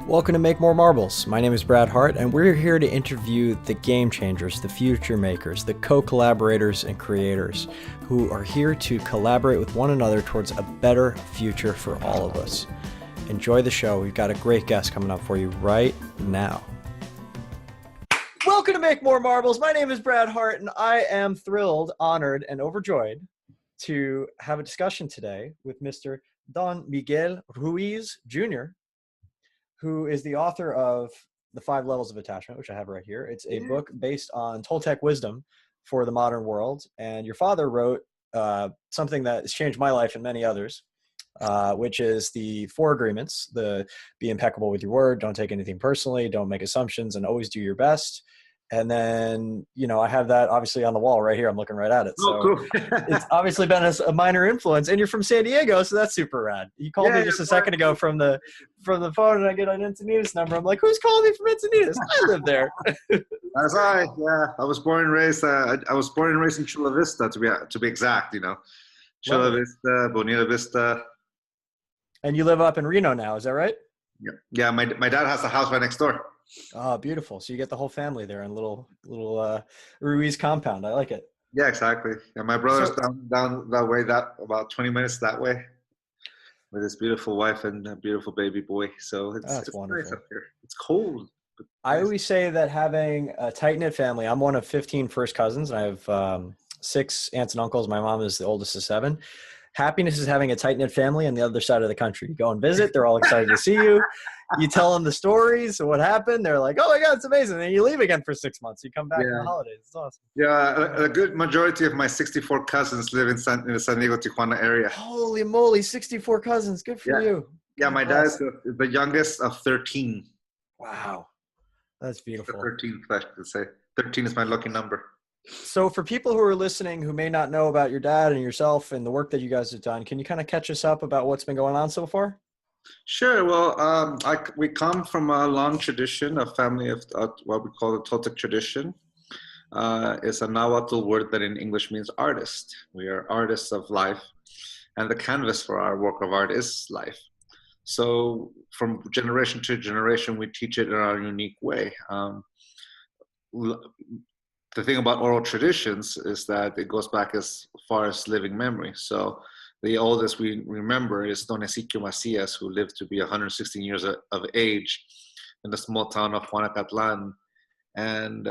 Welcome to Make More Marbles. My name is Brad Hart, and we're here to interview the game changers, the future makers, the co-collaborators and creators who are here to collaborate with one another towards a better future for all of us. Enjoy the show. We've got a great guest coming up for you right now. Welcome to Make More Marbles. My name is Brad Hart, and I am thrilled, honored, and overjoyed to have a discussion today with Mr. Don Miguel Ruiz Jr., who is the author of The 5 Levels of Attachment, which I have right here. It's a book based on Toltec wisdom for the modern world. And your father wrote something that has changed my life and many others, which is the 4 agreements: be impeccable with your word, don't take anything personally, don't make assumptions, and always do your best. And then, I have that obviously on the wall right here. I'm looking right at it. So cool. It's obviously been a minor influence, and you're from San Diego, so that's super rad. You called me just a second ago from the phone, and I get an Encinitas number. I'm like, who's calling me from Encinitas? I live there. That's right. Yeah, I was born and raised. I was born and raised in Chula Vista, to be exact. Chula Vista, Bonita Vista. And you live up in Reno now, is that right? Yeah. My dad has a house right next door. Oh, beautiful. So you get the whole family there in little Ruiz compound. I like it. Yeah, exactly. And my brother's down that way, about 20 minutes that way, with his beautiful wife and a beautiful baby boy. So it's wonderful. Nice up here. It's cold. I always say that having a tight-knit family, I'm one of 15 first cousins, and I have 6 aunts and uncles. My mom is the oldest of 7. Happiness is having a tight-knit family on the other side of the country. You go and visit. They're all excited to see you. You tell them the stories of what happened. They're like, oh, my God, it's amazing. And then you leave again for 6 months. You come back for the holidays. It's awesome. Yeah, a good majority of my 64 cousins live in the San Diego, Tijuana area. Holy moly, 64 cousins. Good for you. Yeah, my dad is the youngest of 13. Wow. That's beautiful. 13, I should say. 13 is my lucky number. So for people who are listening who may not know about your dad and yourself and the work that you guys have done, can you kind of catch us up about what's been going on so far? Sure. Well, we come from a long tradition, a family of what we call the Toltec tradition. It's a Nahuatl word that in English means artist. We are artists of life, and the canvas for our work of art is life. So from generation to generation, we teach it in our unique way. The thing about oral traditions is that it goes back as far as living memory. So the oldest we remember is Don Ezequiel Macias, who lived to be 116 years of age in the small town of Juanacatlan. And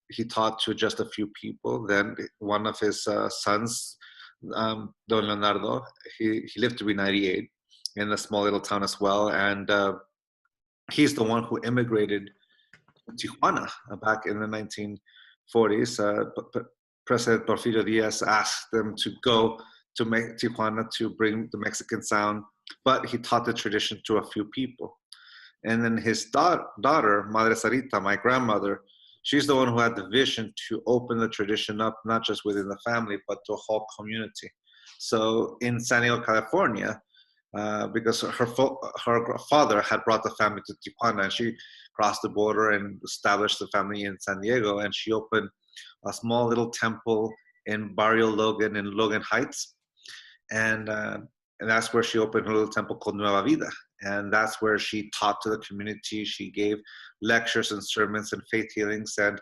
he taught to just a few people. Then one of his sons, Don Leonardo, he lived to be 98 in a small little town as well. And he's the one who immigrated to Tijuana back in the 1940s. President Porfirio Diaz asked them to go to Tijuana to bring the Mexican sound, but he taught the tradition to a few people. And then his daughter, Madre Sarita, my grandmother, she's the one who had the vision to open the tradition up, not just within the family, but to a whole community. So in San Diego, California, because her father had brought the family to Tijuana, and she crossed the border and established the family in San Diego, and she opened a small little temple in Barrio Logan in Logan Heights, and that's where she opened her little temple called Nueva Vida, and that's where she taught to the community. She gave lectures and sermons and faith healings, and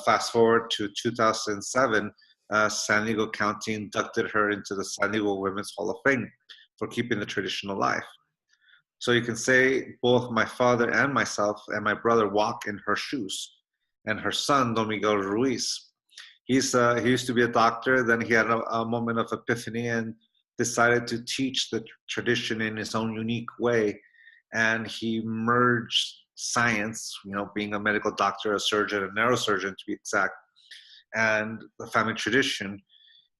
fast forward to 2007, San Diego County inducted her into the San Diego Women's Hall of Fame for keeping the tradition alive. So you can say both my father and myself and my brother walk in her shoes. And her son, Don Miguel Ruiz, he used to be a doctor. Then he had a moment of epiphany and decided to teach the tradition in his own unique way. And he merged science, being a medical doctor, a surgeon, a neurosurgeon to be exact, and the family tradition.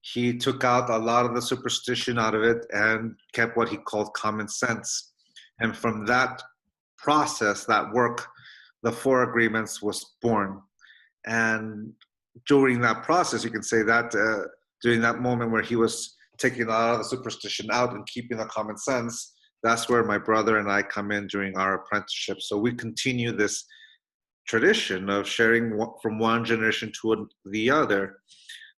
He took out a lot of the superstition out of it and kept what he called common sense. And from that process, that work, the 4 agreements was born. And during that process, you can say that during that moment where he was taking a lot of the superstition out and keeping the common sense, that's where my brother and I come in during our apprenticeship. So we continue this tradition of sharing from one generation to the other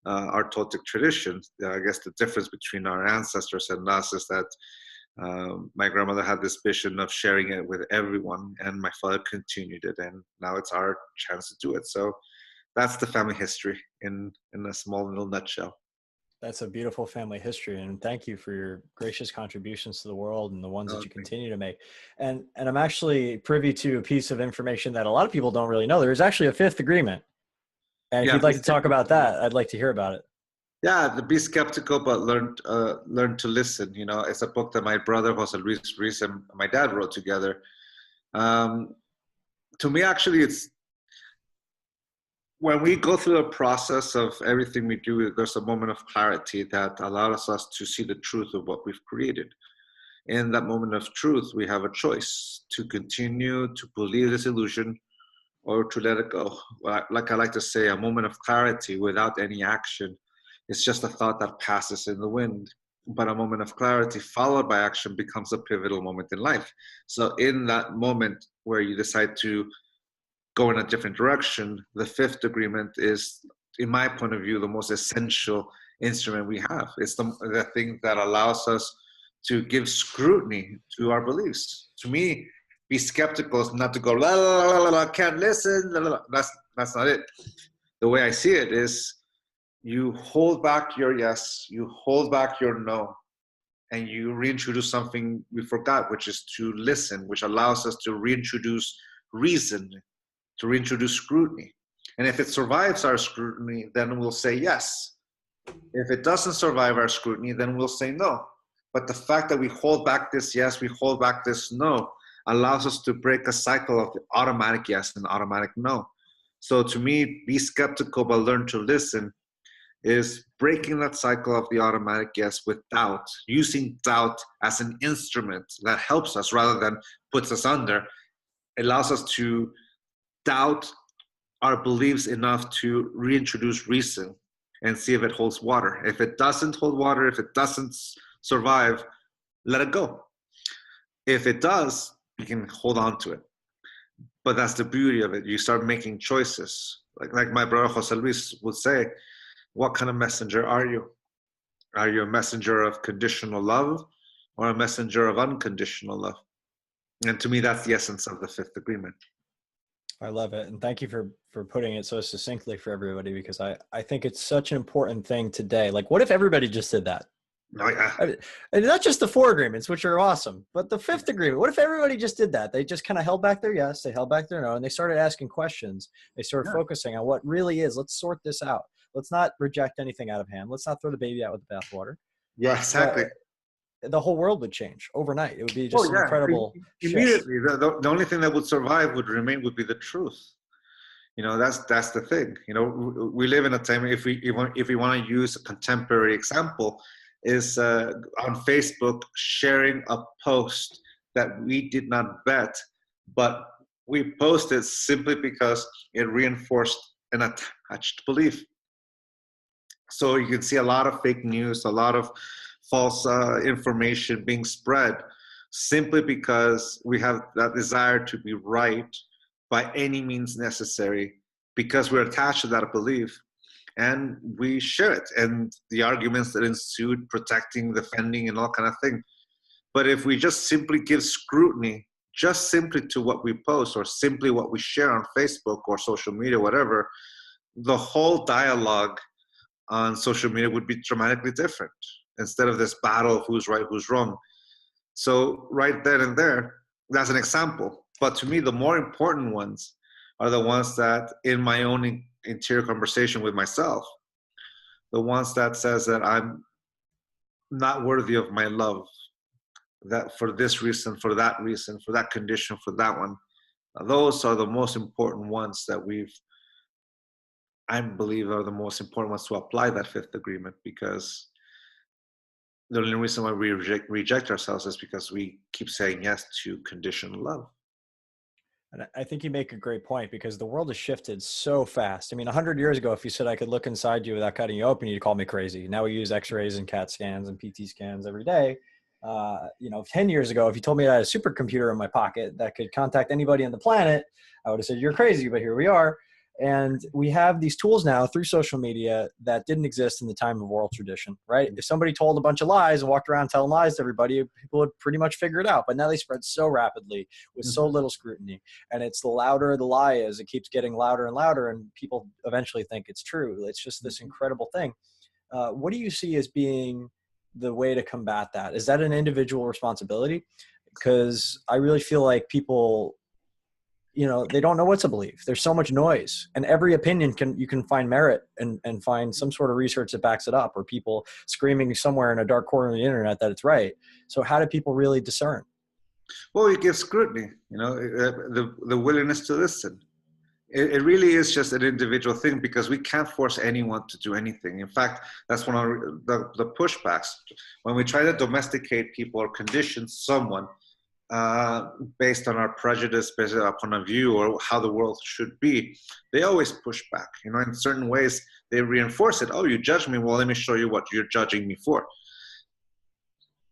our Toltec tradition. I guess the difference between our ancestors and us is that My grandmother had this vision of sharing it with everyone, and my father continued it, and now it's our chance to do it. So that's the family history in a small little nutshell. That's a beautiful family history, and thank you for your gracious contributions to the world and the ones that you continue to make. And I'm actually privy to a piece of information that a lot of people don't really know. There's actually a fifth agreement, and if Yeah, you'd like to talk about that, I'd like to hear about it. yeah, the Be Skeptical but learn to listen. You know, it's a book that my brother Jose Ruiz and my dad wrote together. Um, to me, actually, it's when we go through the process of everything we do, there's a moment of clarity that allows us to see the truth of what we've created. In that moment of truth, we have a choice to continue to believe this illusion or to let it go. Like I like to say, a moment of clarity without any action is just a thought that passes in the wind. But a moment of clarity followed by action becomes a pivotal moment in life. So, in that moment where you decide to go in a different direction, the fifth agreement is, in my point of view, the most essential instrument we have. It's the thing that allows us to give scrutiny to our beliefs. To me, be skeptical is not to go, la, la, la, la, la, can't listen, la, la, la. That's not it. The way I see it is you hold back your yes, you hold back your no, and you reintroduce something we forgot, which is to listen, which allows us to reintroduce reason, to reintroduce scrutiny. And if it survives our scrutiny, then we'll say yes. If it doesn't survive our scrutiny, then we'll say no. But the fact that we hold back this yes, we hold back this no, allows us to break a cycle of automatic yes and automatic no. So to me, be skeptical but learn to listen is breaking that cycle of the automatic yes with doubt, using doubt as an instrument that helps us rather than puts us under. It allows us to doubt our beliefs enough to reintroduce reason and see if it holds water. If it doesn't hold water, if it doesn't survive, let it go. If it does, you can hold on to it. But that's the beauty of it. You start making choices. Like my brother Jose Luis would say, what kind of messenger are you? Are you a messenger of conditional love or a messenger of unconditional love? And to me, that's the essence of the fifth agreement. I love it. And thank you for putting it so succinctly for everybody, because I think it's such an important thing today. Like, what if everybody just did that? Oh, yeah. And not just the four agreements, which are awesome, but the fifth agreement. What if everybody just did that? They just kind of held back their yes, they held back their no, and they started asking questions. They started focusing on what really is. Let's sort this out. Let's not reject anything out of hand. Let's not throw the baby out with the bathwater. Yeah, exactly. The whole world would change overnight. It would be just an incredible immediately shift. The only thing that would survive would be the truth. You know, that's the thing. You know, we live in a time, if we want to use a contemporary example, is on Facebook sharing a post that we did not vet, but we posted simply because it reinforced an attached belief. So you can see a lot of fake news, a lot of false information being spread simply because we have that desire to be right by any means necessary, because we're attached to that belief and we share it, and the arguments that ensued, protecting, defending, and all kind of thing. But if we just simply give scrutiny just simply to what we post or simply what we share on Facebook or social media, whatever, the whole dialogue on social media would be dramatically different, instead of this battle of who's right, who's wrong. So right then and there, that's an example. But to me, the more important ones are the ones that, in my own interior conversation with myself, the ones that says that I'm not worthy of my love, that for this reason, for that reason, for that condition, for that one. Those are the most important ones that I believe are the most important ones to apply that fifth agreement, because the only reason why we reject ourselves is because we keep saying yes to conditional love. And I think you make a great point, because the world has shifted so fast. I mean, 100 years ago, if you said I could look inside you without cutting you open, you'd call me crazy. Now we use x-rays and CAT scans and PT scans every day. 10 years ago, if you told me I had a supercomputer in my pocket that could contact anybody on the planet, I would have said, you're crazy, but here we are. And we have these tools now through social media that didn't exist in the time of oral tradition, right? If somebody told a bunch of lies and walked around telling lies to everybody, people would pretty much figure it out. But now they spread so rapidly with so little scrutiny. And it's the louder the lie is, it keeps getting louder and louder, and people eventually think it's true. It's just this incredible thing. What do you see as being the way to combat that? Is that an individual responsibility? Because I really feel like people, they don't know what to believe. There's so much noise, and every opinion you can find merit and find some sort of research that backs it up, or people screaming somewhere in a dark corner of the internet that it's right. So how do people really discern? Well, you give scrutiny, the willingness to listen. It really is just an individual thing, because we can't force anyone to do anything. In fact, that's one of the pushbacks. When we try to domesticate people or condition someone based on our prejudice, based upon a view or how the world should be, they always push back. In certain ways, they reinforce it. Oh, you judge me. Well, let me show you what you're judging me for.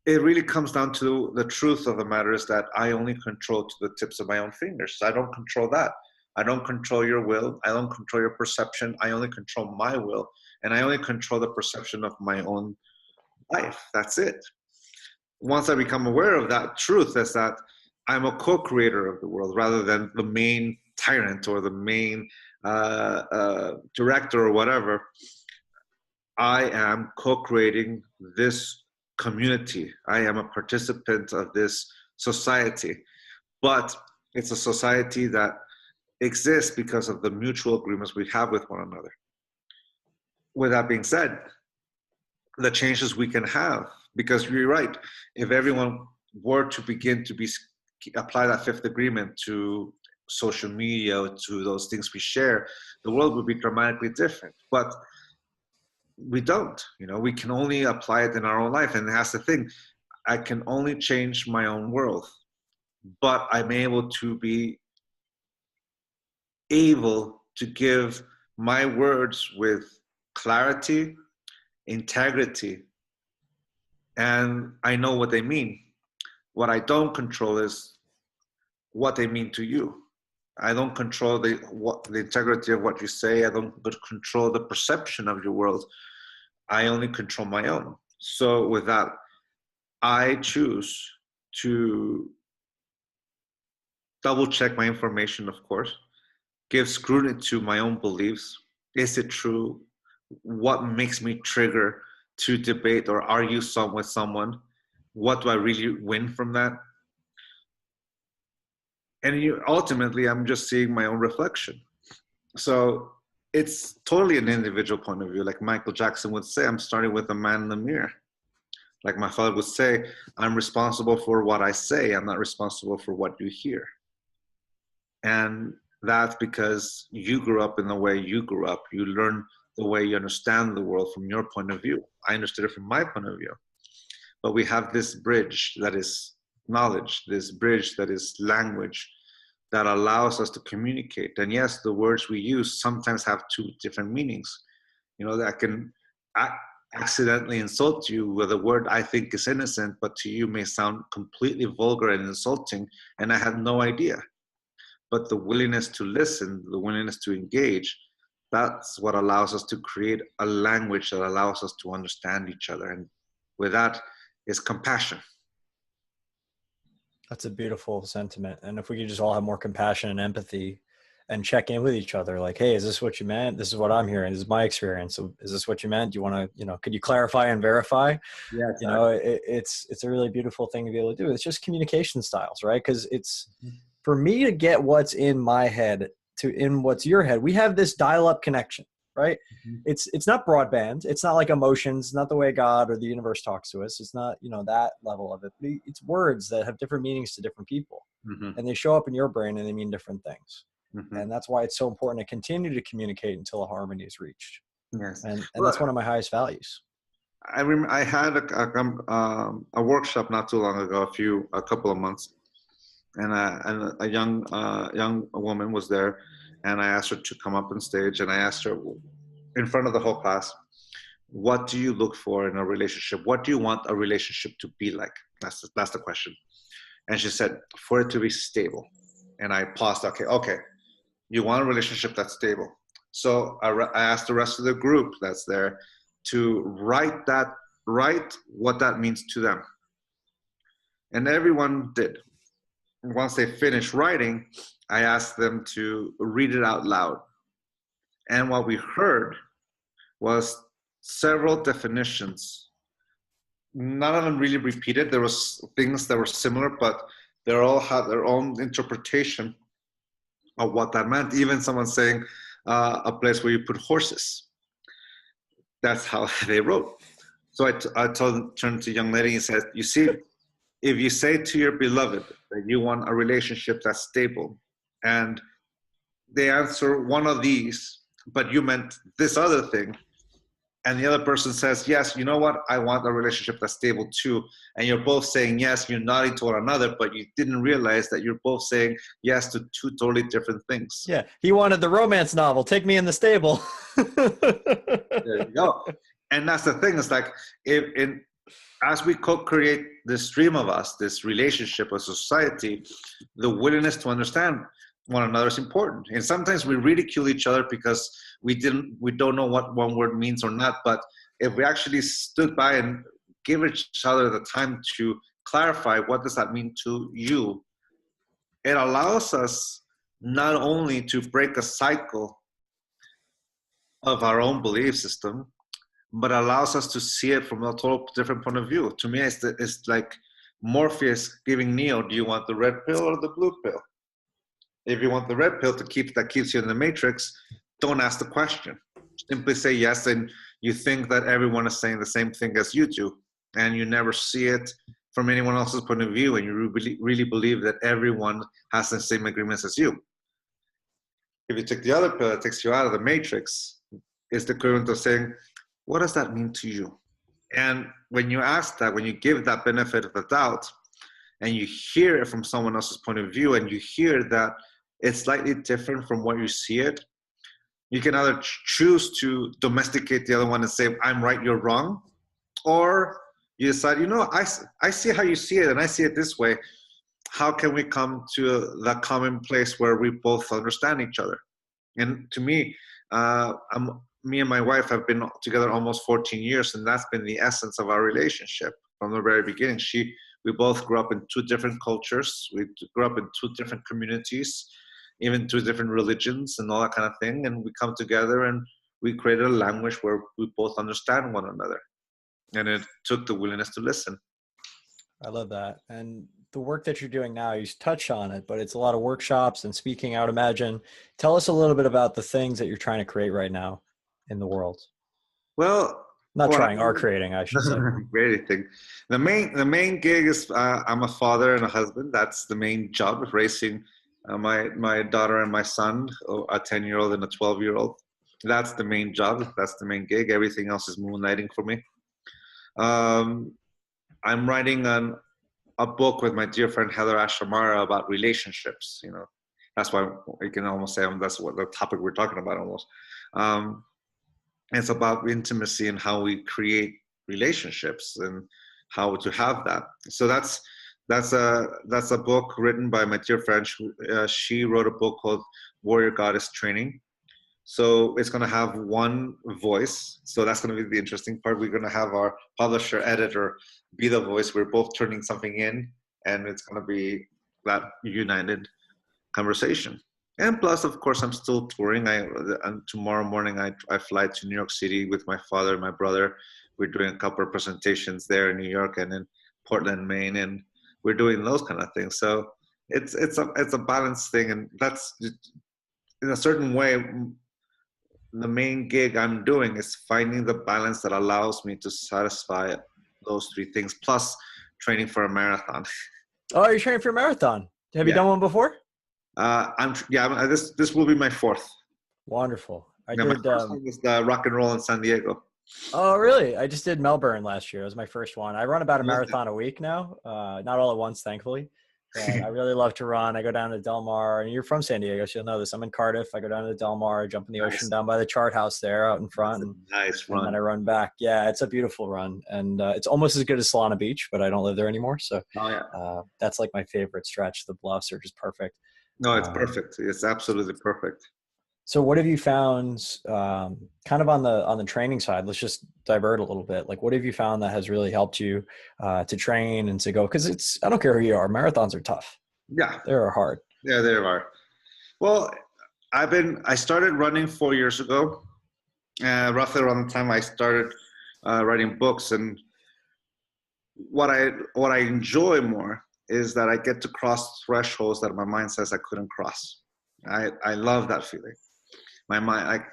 It really comes down to the truth of the matter is that I only control to the tips of my own fingers. I don't control that. I don't control your will. I don't control your perception. I only control my will. And I only control the perception of my own life. That's it. Once I become aware of that truth, is that I'm a co-creator of the world rather than the main tyrant or the main director or whatever. I am co-creating this community. I am a participant of this society. But it's a society that exists because of the mutual agreements we have with one another. With that being said, the changes we can have, because you're right, if everyone were to begin to apply that fifth agreement to social media, to those things we share, the world would be dramatically different. But we don't. We can only apply it in our own life. And that's the thing. I can only change my own world, but I'm able to give my words with clarity, integrity, and I know what they mean. What I don't control is what they mean to you. I don't control the integrity of what you say. I don't control the perception of your world. I only control my own. So with that, I choose to double check my information, of course, give scrutiny to my own beliefs. Is it true? What makes me trigger to debate or argue with someone? What do I really win from that? And ultimately, I'm just seeing my own reflection. So it's totally an individual point of view. Like Michael Jackson would say, I'm starting with the man in the mirror. Like my father would say, I'm responsible for what I say. I'm not responsible for what you hear. And that's because you grew up in the way you grew up. You learn the way you understand the world from your point of view. I understood it from my point of view. But we have this bridge that is knowledge, this bridge that is language that allows us to communicate. And yes, the words we use sometimes have two different meanings. That can accidentally insult you with a word I think is innocent, but to you may sound completely vulgar and insulting, and I had no idea. But the willingness to listen, the willingness to engage, that's what allows us to create a language that allows us to understand each other. And with that is compassion. That's a beautiful sentiment. And if we could just all have more compassion and empathy and check in with each other, like, hey, is this what you meant? This is what I'm hearing. This is my experience. So is this what you meant? Do you want to, could you clarify and verify? Yeah, exactly. It's a really beautiful thing to be able to do. It's just communication styles, right? Because it's for me to get what's in my head in what's your head. We have this dial-up connection, right? Mm-hmm. It's not broadband. It's not like emotions, not the way God or the universe talks to us. It's not, that level of it. But it's words that have different meanings to different people. Mm-hmm. And they show up in your brain and they mean different things. Mm-hmm. And that's why it's so important to continue to communicate until a harmony is reached. Yes. And that's one of my highest values. I had a workshop not too long ago, a couple of months, and a young woman was there, and I asked her to come up on stage, and I asked her in front of the whole class, what do you look for in a relationship? What do you want a relationship to be like? That's the question. And she said, for it to be stable. And I paused. Okay. You want a relationship that's stable. So I asked the rest of the group that's there to write what that means to them. And everyone did. And once they finished writing, I asked them to read it out loud. And what we heard was several definitions. None of them really repeated. There was things that were similar, but they all had their own interpretation of what that meant. Even someone saying a place where you put horses. That's how they wrote. So I turned to a young lady and said, you see, if you say to your beloved that you want a relationship that's stable, and they answer one of these, but you meant this other thing, and the other person says, yes, you know what, I want a relationship that's stable too, and you're both saying yes, you're nodding to one another, but you didn't realize that you're both saying yes to two totally different things. Yeah, he wanted the romance novel, Take Me in the Stable. There you go. And that's the thing, it's like, as we co-create this dream of us, this relationship, a society, the willingness to understand one another is important. And sometimes we ridicule each other because we don't know what one word means or not. But if we actually stood by and give each other the time to clarify what does that mean to you, it allows us not only to break a cycle of our own belief system, but allows us to see it from a total different point of view. To me, it's like Morpheus giving Neo, do you want the red pill or the blue pill? If you want the red pill that keeps you in the matrix, don't ask the question. Simply say yes, and you think that everyone is saying the same thing as you do, and you never see it from anyone else's point of view, and you really believe that everyone has the same agreements as you. If you take the other pill that takes you out of the matrix, it's the equivalent of saying, what does that mean to you? And when you ask that, when you give that benefit of the doubt, and you hear it from someone else's point of view, and you hear that it's slightly different from what you see it, you can either choose to domesticate the other one and say, I'm right, you're wrong. Or you decide, you know, I see how you see it, and I see it this way. How can we come to that common place where we both understand each other? And to me, me and my wife have been together almost 14 years, and that's been the essence of our relationship from the very beginning. We both grew up in two different cultures. We grew up in two different communities, even two different religions and all that kind of thing. And we come together and we created a language where we both understand one another. And it took the willingness to listen. I love that. And the work that you're doing now, you touch on it, but it's a lot of workshops and speaking out. Imagine. Tell us a little bit about the things that you're trying to create right now in the world. Well, Creating, I should say. Great thing. The main gig is I'm a father and a husband. That's the main job, raising my daughter and my son, a 10-year-old and a 12-year-old. That's the main job. That's the main gig. Everything else is moonlighting for me. I'm writing a book with my dear friend Heather Ashamara about relationships. You know, that's why you can almost say that's what the topic we're talking about almost. It's about intimacy and how we create relationships and how to have that. So that's a book written by my dear friend. She wrote a book called Warrior Goddess Training. So it's going to have one voice. So that's going to be the interesting part. We're going to have our publisher, editor be the voice. We're both turning something in, and it's going to be that united conversation. And plus, of course, I'm still touring. And tomorrow morning, I fly to New York City with my father and my brother. We're doing a couple of presentations there in New York and in Portland, Maine, and we're doing those kind of things. So it's a balanced thing, and that's in a certain way. The main gig I'm doing is finding the balance that allows me to satisfy those three things, plus training for a marathon. Oh, you're training for a marathon. Have you done one before? This will be my fourth. Wonderful. My first one was the Rock and Roll in San Diego. Oh, really? I just did Melbourne last year. It was my first one. I run about a marathon a week now. Not all at once, thankfully. But I really love to run. I go down to Del Mar, and you're from San Diego, so you'll know this. I'm in Cardiff. I go down to Del Mar, jump in the ocean down by the Chart House there out in front. Nice run. And then I run back. Yeah, it's a beautiful run. And it's almost as good as Solana Beach, but I don't live there anymore. So that's like my favorite stretch. The bluffs are just perfect. No, it's Um, perfect. It's absolutely perfect. so what have you found, kind of on the training side? Let's just divert a little bit. Like, what have you found that has really helped you to train and to go? Because it's, I don't care who you are, marathons are tough. Yeah, They're hard. yeah, there are. Well, I started running 4 years ago, roughly around the time I started writing books. And what I enjoy more is that I get to cross thresholds that my mind says I couldn't cross. I love that feeling. My mind,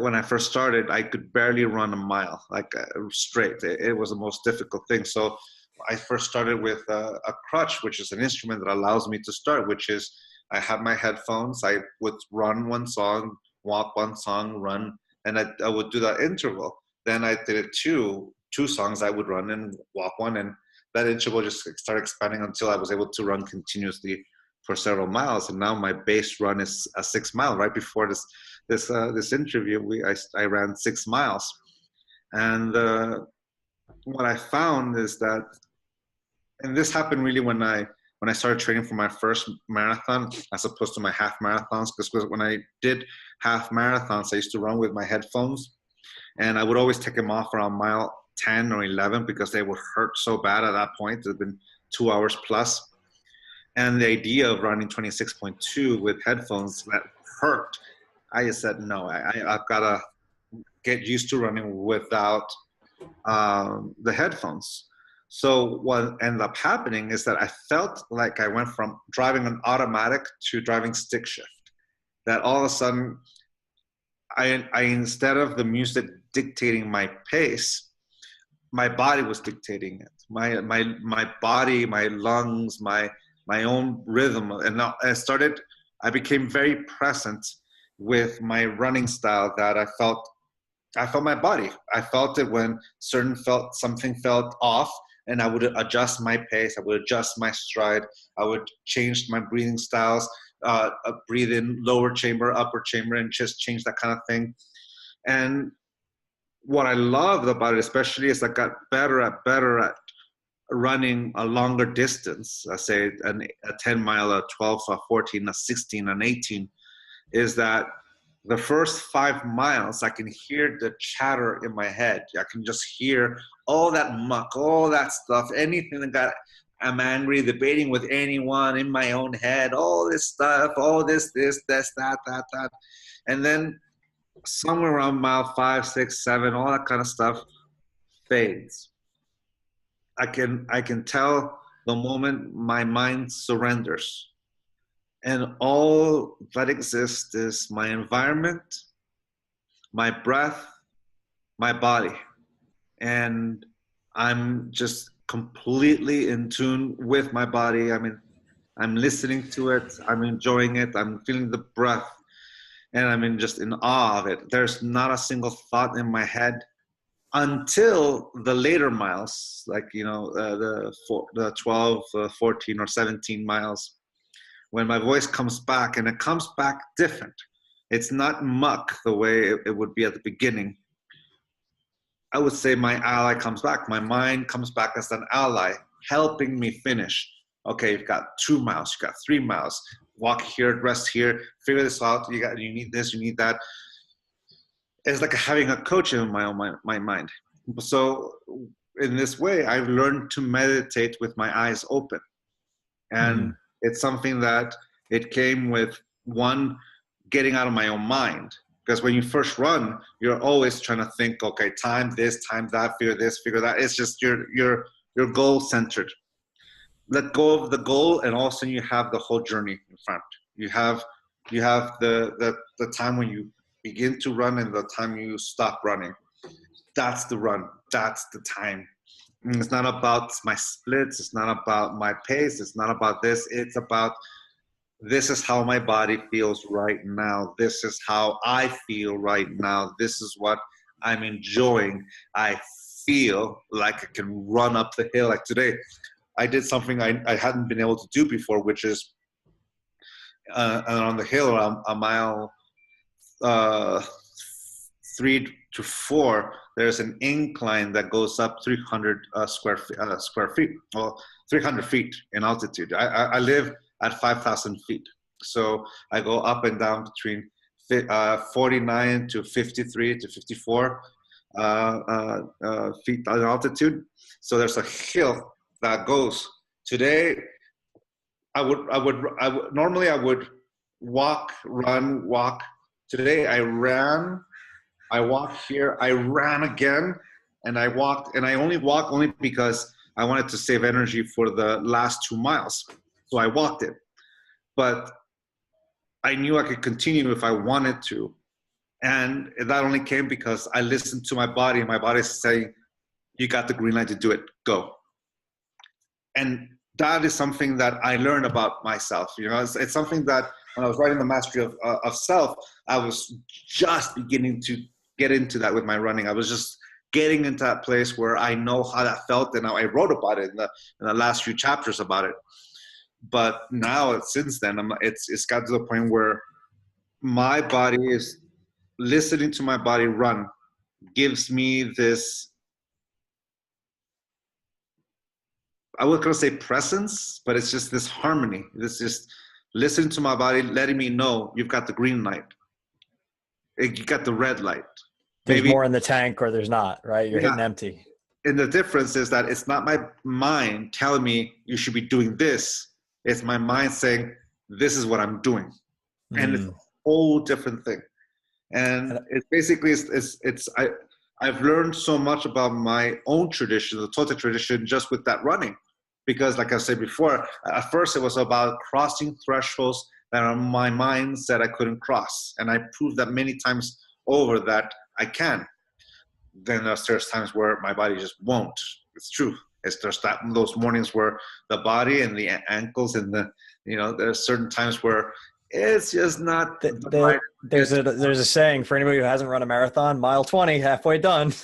when I first started, I could barely run a mile, like straight. It was the most difficult thing. So I first started with a crutch, which is an instrument that allows me to start, which is I have my headphones. I would run one song, walk one song, run, and I would do that interval. Then I did it two songs. I would run and walk one, and that interval just started expanding until I was able to run continuously for several miles. And now my base run is a 6 mile. Right before this interview, I ran 6 miles, and what I found is that, and this happened really when I started training for my first marathon as opposed to my half marathons, because when I did half marathons, I used to run with my headphones, and I would always take them off around mile 10 or 11 because they would hurt so bad at that point. It had been 2 hours plus. And the idea of running 26.2 with headphones that hurt, I just said, no, I've got to get used to running without the headphones. So what ended up happening is that I felt like I went from driving an automatic to driving stick shift. That all of a sudden, I instead of the music dictating my pace, my body was dictating it. My body, my lungs, my own rhythm, and I became very present with my running style. That I felt my body. I felt it when something felt off, and I would adjust my pace. I would adjust my stride. I would change my breathing styles, breathe in lower chamber, upper chamber, and just change that kind of thing. And what I loved about it, especially, is I got better at running a longer distance. I say a 10 mile, a 12, a 14, a 16, an 18. Is that the first 5 miles, I can hear the chatter in my head. I can just hear all that muck, all that stuff, anything I'm angry, debating with anyone in my own head, all this stuff, all this, that. And then somewhere around mile 5, 6, 7, all that kind of stuff fades. I can tell the moment my mind surrenders. And all that exists is my environment, my breath, my body. And I'm just completely in tune with my body. I'm listening to it. I'm enjoying it. I'm feeling the breath. And just in awe of it. There's not a single thought in my head until the later miles, like, the 12, 14, or 17 miles, when my voice comes back, and it comes back different. It's not muck the way it would be at the beginning. I would say my ally comes back. My mind comes back as an ally, helping me finish. Okay, you've got 2 miles, you've got 3 miles. Walk here, rest here, figure this out. You need this, you need that. It's like having a coach in my mind. So in this way, I've learned to meditate with my eyes open. And it's something that it came with, one, getting out of my own mind. Because when you first run, you're always trying to think, okay, time this, time that, figure this, figure that. It's just you're goal centered. Let go of the goal, and all of a sudden you have the whole journey in front. You have the time when you begin to run and the time you stop running. That's the run. That's the time. It's not about my splits. It's not about my pace. It's not about this. It's about, this is how my body feels right now. This is how I feel right now. This is what I'm enjoying. I feel like I can run up the hill. Like today, I did something I hadn't been able to do before, which is on the hill around a mile 3 to 4. There's an incline that goes up 300 square feet, well, 300 feet in altitude. I live at 5,000 feet. So I go up and down between 49 to 53 to 54 feet in altitude. So there's a hill that goes. Today, normally I would walk, run, walk. Today I ran, I walked here, I ran again, and I walked, and I only walked only because I wanted to save energy for the last 2 miles. So I walked it. But I knew I could continue if I wanted to. And that only came because I listened to my body, and my body's saying, you got the green light to do it, go. And that is something that I learned about myself. You know, it's something that when I was writing The Mastery of Self, I was just beginning to get into that with my running. I was just getting into that place where I know how that felt, and now I wrote about it in the last few chapters about it. But now, since then, it's got to the point where my body is listening to my body run, gives me this, I was going to say presence, but it's just this harmony. This just listening to my body, letting me know you've got the green light. You got the red light. There's more in the tank or there's not, right? You're hitting empty. And the difference is that it's not my mind telling me you should be doing this. It's my mind saying, this is what I'm doing. And it's a whole different thing. And it basically I've learned so much about my own tradition, the Toltec tradition, just with that running. Because like I said before, at first it was about crossing thresholds that my mind said I couldn't cross. And I proved that many times over that I can. Then there's times where my body just won't. It's true. It's just those mornings where the body and the ankles and there's certain times where it's just not right. There's a saying for anybody who hasn't run a marathon, mile 20, halfway done.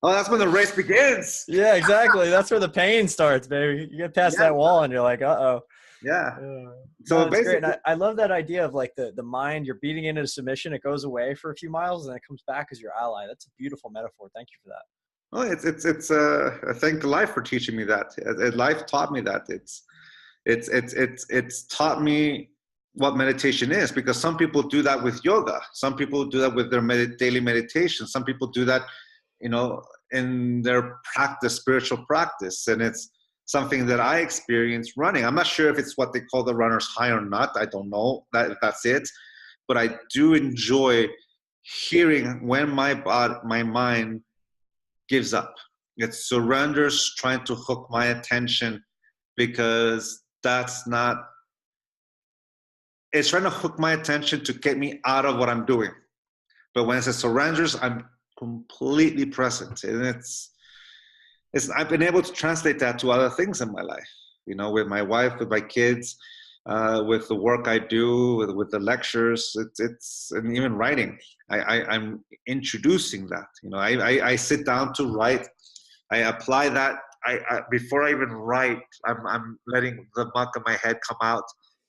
Oh, that's when the race begins. Yeah, exactly. That's where the pain starts, baby. You get past that wall and you're like, uh-oh. Yeah. So no, basically, great. I love that idea of like the mind, you're beating into submission. It goes away for a few miles and it comes back as your ally. That's a beautiful metaphor. Thank you for that. Oh, I thank life for teaching me that. Life taught me that. It's taught me what meditation is, because some people do that with yoga. Some people do that with their daily meditation. Some people do that, in their practice, spiritual practice. And it's something that I experienced running. I'm not sure if it's what they call the runner's high or not. I don't know if that's it, but I do enjoy hearing when my mind gives up. It surrenders, trying to hook my attention, because it's trying to hook my attention to get me out of what I'm doing. But when it says surrenders, I'm completely present. And I've been able to translate that to other things in my life, with my wife, with my kids, with the work I do, with the lectures, and even writing. I'm introducing that. I sit down to write. I apply that. Before I even write, I'm letting the muck in my head come out,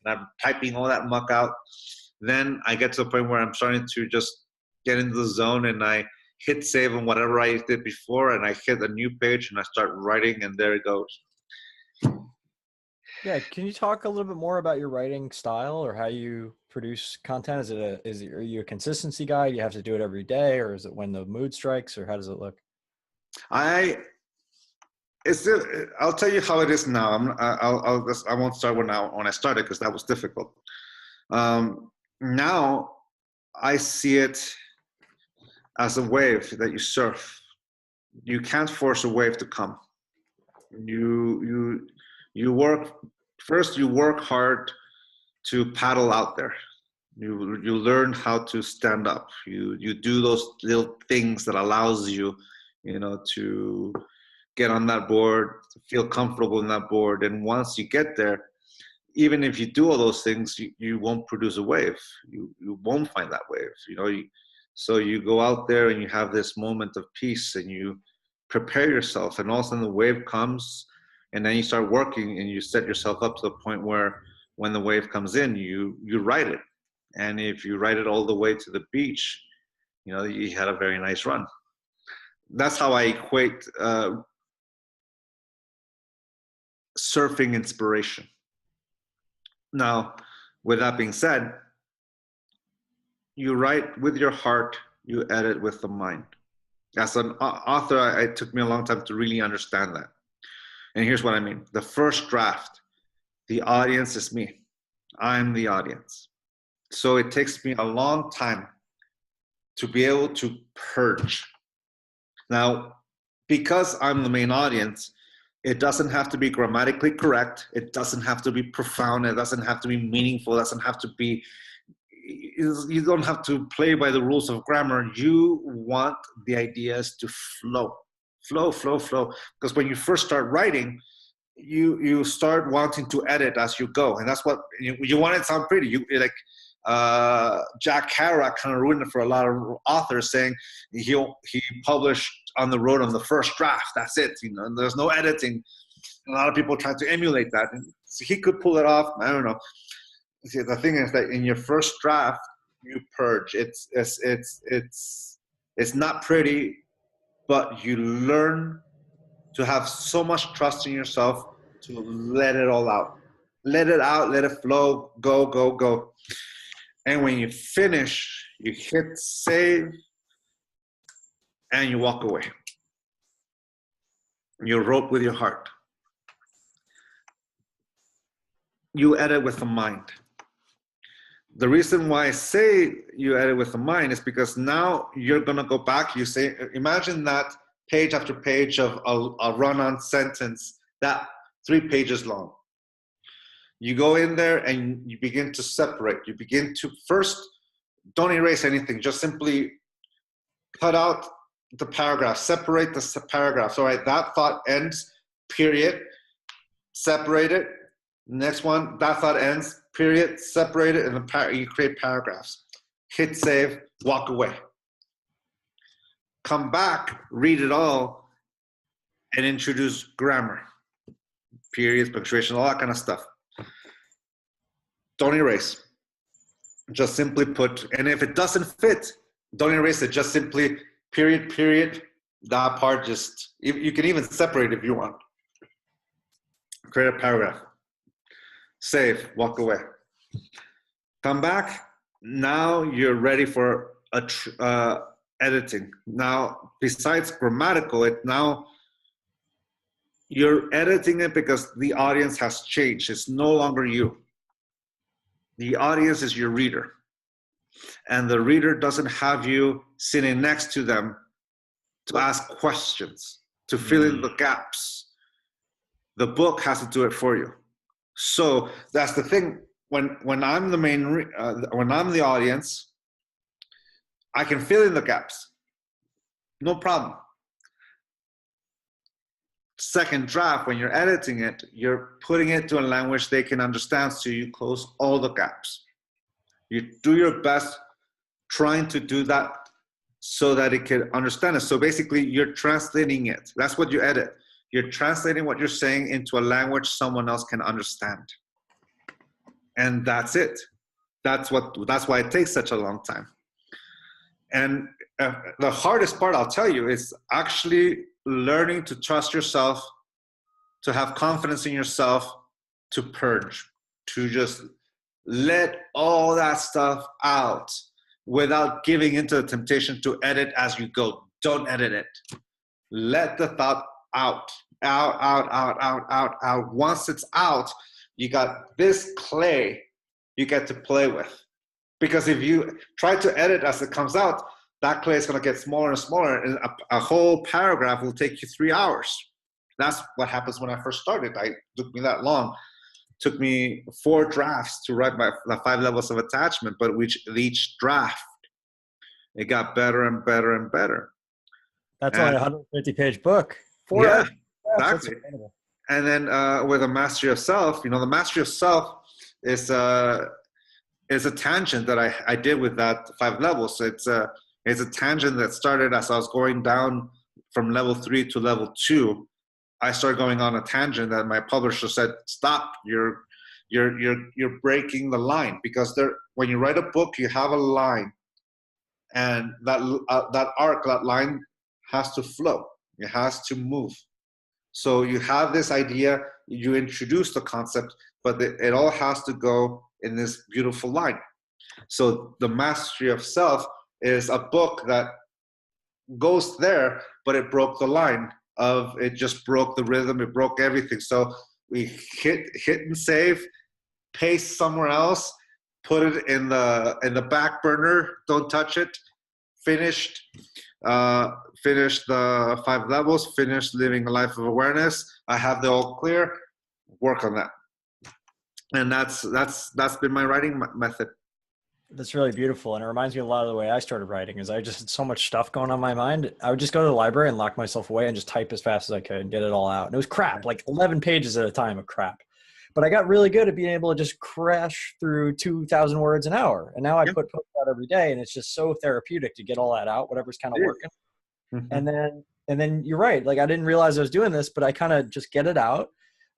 and I'm typing all that muck out. Then I get to a point where I'm starting to just get into the zone, and I hit save on whatever I did before, and I hit a new page and I start writing, and there it goes. Yeah, can you talk a little bit more about your writing style or how you produce content? Are you a consistency guy? You have to do it every day, or is it when the mood strikes, or how does it look? I'll tell you how it is now. I won't start when I started, because that was difficult. Now I see it as a wave that you surf. You can't force a wave to come. You work hard to paddle out there. You learn how to stand up. You do those little things that allows you, to get on that board, to feel comfortable in that board. And once you get there, even if you do all those things, you won't produce a wave. You won't find that wave. So you go out there and you have this moment of peace, and you prepare yourself, and all of a sudden the wave comes, and then you start working, and you set yourself up to the point where when the wave comes in, you ride it. And if you ride it all the way to the beach, you had a very nice run. That's how I equate surfing inspiration. Now, with that being said, you write with your heart, you edit with the mind. As an author, it took me a long time to really understand that. And here's what I mean. The first draft, the audience is me. I'm the audience. So it takes me a long time to be able to purge. Now, because I'm the main audience, it doesn't have to be grammatically correct. It doesn't have to be profound. It doesn't have to be meaningful. It doesn't have to be, you don't have to play by the rules of grammar. You want the ideas to flow. Flow, flow, flow. Because when you first start writing, you start wanting to edit as you go. And that's what, you want it to sound pretty. You like, Jack Kerouac kind of ruined it for a lot of authors, saying he published on the road on the first draft. That's it, and there's no editing. A lot of people try to emulate that, and so he could pull it off. I don't know. See, the thing is that in your first draft, you purge. It's not pretty, but you learn to have so much trust in yourself to let it all out. Let it out. Let it flow. Go, go, go. And when you finish, you hit save and you walk away. You wrote with your heart. You edit with the mind. The reason why I say you edit with the mind is because now you're going to go back. You say, imagine that page after page of a run-on sentence, that 3 pages long. You go in there and you begin to separate. You begin to first, don't erase anything. Just simply cut out the paragraph, separate the paragraphs. All right, that thought ends, period. Separate it. Next one, that thought ends, period. Separate it, and then you create paragraphs. Hit save, walk away. Come back, read it all, and introduce grammar, periods, punctuation, all that kind of stuff. Don't erase. Just simply put, and if it doesn't fit, don't erase it. Just simply period, period. That part just, you can even separate if you want. Create a paragraph. Save, walk away. Come back. Now you're ready for editing. Now, besides grammatical, now you're editing it because the audience has changed. It's no longer you. The audience is your reader. And the reader doesn't have you sitting next to them to ask questions, to fill in the gaps. The book has to do it for you. So that's the thing. When I'm the when I'm the audience, I can fill in the gaps. No problem. Second draft, when you're editing it, you're putting it to a language they can understand, so you close all the gaps. You do your best trying to do that so that it can understand it. So basically, you're translating it. That's what you edit. You're translating what you're saying into a language someone else can understand. And that's it. That's why it takes such a long time. And the hardest part, I'll tell you, is actually learning to trust yourself, to have confidence in yourself, to purge, to just let all that stuff out without giving into the temptation to edit as you go. Don't edit it. Let the thought out. Once it's out, you got this clay you get to play with. Because if you try to edit as it comes out, that clay is going to get smaller and smaller, and a whole paragraph will take you 3 hours. That's what happens when I first started. It took me that long. It took me 4 drafts to write the 5 levels of attachment, but with each draft, it got better and better and better. That's only a 150-page book. 4 yeah, hours. Exactly. And then with a mastery of self, the mastery of self is a tangent that I did with that 5 levels. So it's a tangent that started as I was going down from level 3 to level 2. I started going on a tangent that my publisher said, "Stop! You're breaking the line." Because when you write a book, you have a line, and that arc, that line has to flow. It has to move. So you have this idea, you introduce the concept, but it all has to go in this beautiful line. So the Mastery of Self is a book that goes there, but it broke the line of, it just broke the rhythm, it broke everything. So we hit and save, paste somewhere else, put it in the back burner, don't touch it, finished. Finished the 5 levels, finished living a life of awareness. I have the all clear, work on that. And that's been my writing method. That's really beautiful. And it reminds me a lot of the way I started writing is I just had so much stuff going on in my mind. I would just go to the library and lock myself away and just type as fast as I could and get it all out. And it was crap, like 11 pages at a time of crap. But I got really good at being able to just crash through 2,000 words an hour. And now I put posts out every day, and it's just so therapeutic to get all that out, whatever's kind of working. Mm-hmm. And then you're right. Like I didn't realize I was doing this, but I kind of just get it out.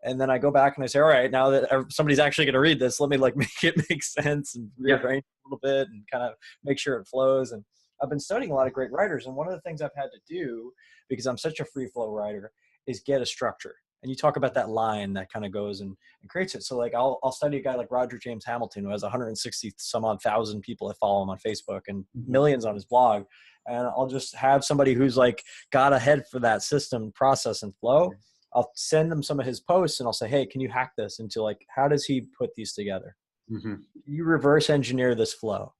And then I go back and I say, all right, now that somebody's actually going to read this, let me like make it make sense and rearrange a little bit and kind of make sure it flows. And I've been studying a lot of great writers. And one of the things I've had to do, because I'm such a free flow writer, is get a structure. And you talk about that line that kind of goes and creates it. So like I'll study a guy like Roger James Hamilton, who has 160 some odd thousand people that follow him on Facebook and millions on his blog. And I'll just have somebody who's like got a head for that system, process, and flow. I'll send them some of his posts and I'll say, hey, can you hack this into like, how does he put these together? Mm-hmm. You reverse engineer this flow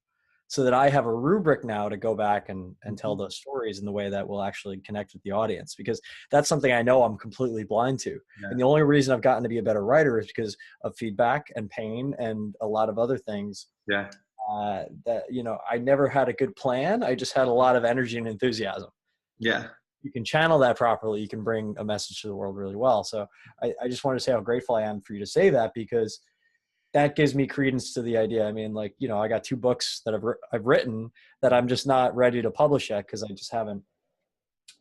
so that I have a rubric now to go back and tell those stories in the way that will actually connect with the audience, because that's something I know I'm completely blind to. Yeah. And the only reason I've gotten to be a better writer is because of feedback and pain and a lot of other things. Yeah. That, you know, I never had a good plan. I just had a lot of energy and enthusiasm. Yeah. You can channel that properly. You can bring a message to the world really well. So I just want to say how grateful I am for you to say that, because that gives me credence to the idea. I mean, like, you know, I got 2 books that I've written that I'm just not ready to publish yet because I just haven't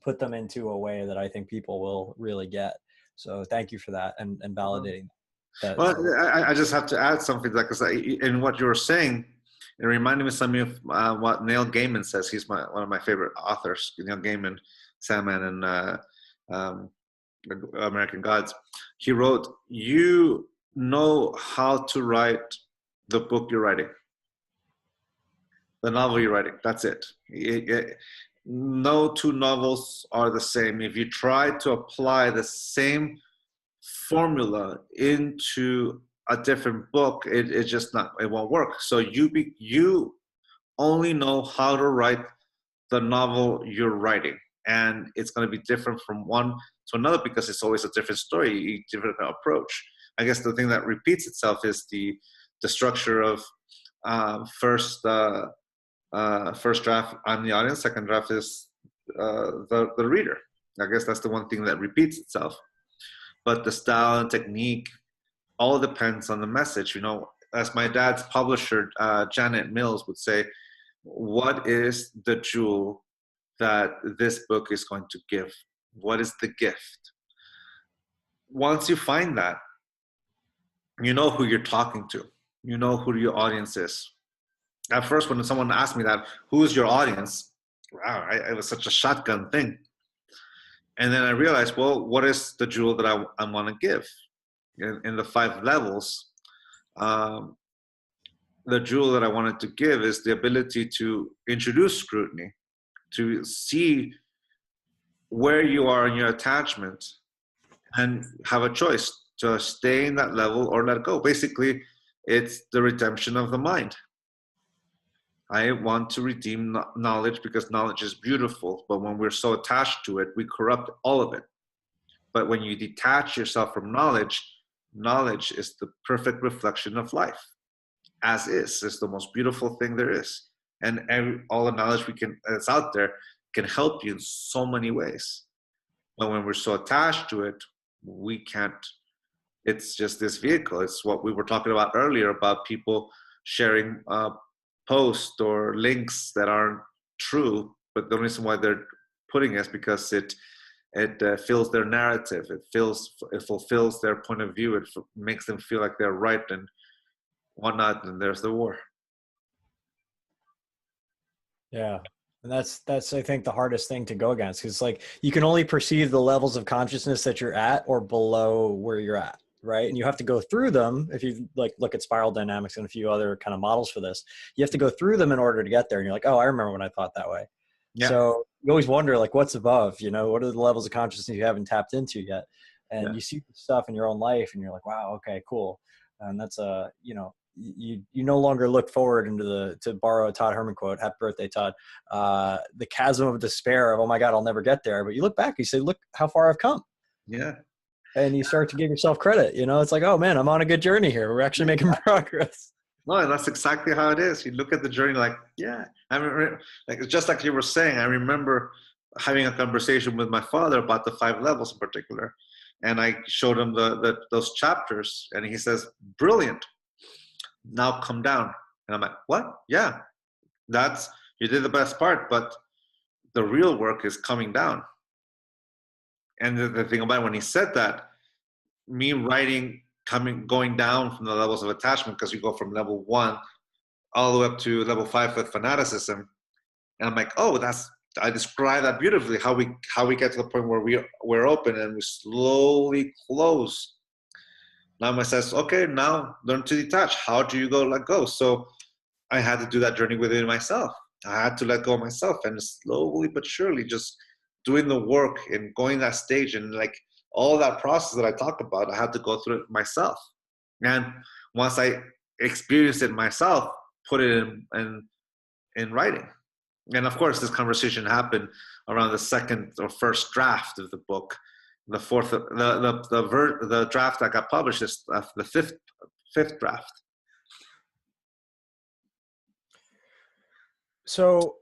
put them into a way that I think people will really get. So thank you for that and validating that. Well, I just have to add something, because in what you were saying, it reminded me something of what Neil Gaiman says. He's one of my favorite authors, Neil Gaiman, Sandman, and American Gods. He wrote, you know how to write the book you're writing, the novel you're writing. That's it. No 2 novels are the same. If you try to apply the same formula into a different book, it just not, it won't work. So you only know how to write the novel you're writing, and it's going to be different from one to another because it's always a different story, a different approach. I guess the thing that repeats itself is the structure of first draft, I'm the audience, second draft is the reader. I guess that's the one thing that repeats itself. But the style and technique all depends on the message. You know, as my dad's publisher, Janet Mills, would say, what is the jewel that this book is going to give? What is the gift? Once you find that, you know who you're talking to. You know who your audience is. At first, when someone asked me that, who's your audience? Wow, it was such a shotgun thing. And then I realized, well, what is the jewel that I want to give? In the 5 levels, the jewel that I wanted to give is the ability to introduce scrutiny, to see where you are in your attachment and have a choice to stay in that level or let go. Basically, it's the redemption of the mind. I want to redeem knowledge because knowledge is beautiful, but when we're so attached to it, we corrupt all of it. But when you detach yourself from knowledge, knowledge is the perfect reflection of life. As is. It's the most beautiful thing there is. And all the knowledge that's out there can help you in so many ways. But when we're so attached to it, we can't. It's just this vehicle. It's what we were talking about earlier about people sharing posts or links that aren't true, but the reason why they're putting it is because it fills their narrative. It fulfills their point of view. It makes them feel like they're right and whatnot, and there's the war. Yeah. And that's I think the hardest thing to go against, because like you can only perceive the levels of consciousness that you're at or below where you're at, right? And you have to go through them. If you like look at spiral dynamics and a few other kind of models for this, you have to go through them in order to get there. And you're like, oh, I remember when I thought that way. Yeah, So you always wonder like what's above, what are the levels of consciousness you haven't tapped into yet? And yeah, you see stuff in your own life and you're like, wow, okay, cool. And that's you no longer look forward into to borrow a Todd Herman quote, happy birthday, Todd, the chasm of despair of, oh my God, I'll never get there. But you look back, you say, look how far I've come. yeah. And you start to give yourself credit. It's like, oh man, I'm on a good journey here. We're actually making progress. No, and that's exactly how it is. You look at the journey like, yeah. I mean, like just like you were saying, I remember having a conversation with my father about the 5 levels in particular, and I showed him those chapters, and he says, "Brilliant. Now come down." And I'm like, "What? Yeah, that's you did the best part, but the real work is coming down." And the thing about it, when he said that, me writing going down from the levels of attachment, because you go from level 1 all the way up to level 5 with fanaticism, and I'm like, oh, I describe that beautifully, how we get to the point where we're open and we slowly close. Now my says, okay, now learn to detach. How do you let go? So I had to do that journey within myself. I had to let go of myself, and slowly but surely just doing the work and going that stage, and like all that process that I talk about, I had to go through it myself. And once I experienced it myself, put it in writing. And of course, this conversation happened around the second or first draft of the book. The fourth, the draft that got published is the fifth draft. So